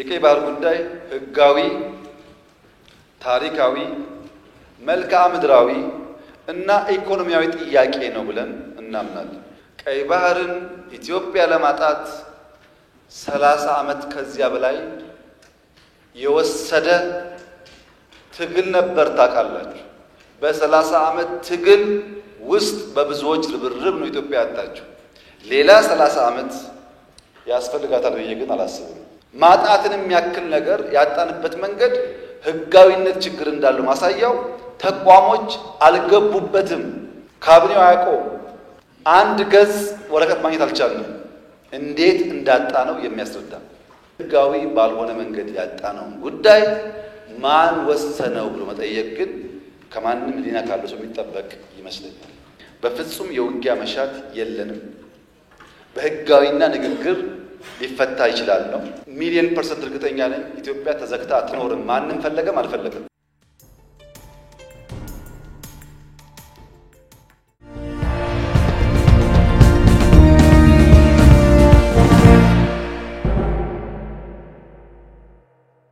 የቀይ ባህር ጉዳይ ህጋዊ፣ ታሪካዊ፣ መልክዓ ምድራዊ እና ኢኮኖሚያዊ ጥያቄ ነው ብለን እናምናለን። ቀይ ባህርን ኢትዮጵያ ለማጣት 30 ዓመት ከዚያ በላይ የወሰደ ትግል ነበር። ታውቃላችሁ። በ30 ዓመት ትግል ውስጥ በብዙዎች ርብርብ ነው ኢትዮጵያ ያጣችው። ሌላ 30 ዓመት ያስፈልጋታል ብዬ ግን አላስብም። ማጣትንም ያክል ነገር ያጣንበት መንገድ ህጋዊነት ችግር እንዳለው ማሳያው ተቋሞች አልገቡበትም። ካቢኔው አያውቀውም። አንድ ገጽ ወረቀት ማግኘት አልቻልንም። እንዴት እንዳጣ ነው የሚያስረዳ። ህጋዊ ባልሆነ መንገድ ያጣነው ጉዳይ ማን ወሰነው ብሎ መጠየቅ ግን ከማንም ሊና ካለው ሰው የሚጠበቅ ይመስለኛል። በፍጹም የውጊያ መሻት የለንም። በህጋዊና ንግግር ሊፈታ ይችላል ነው። ሚሊዮን% እርግጠኛ ነኝ ኢትዮጵያ ተዘግታ አትኖርም። ማንም ፈለገም አልፈለገም።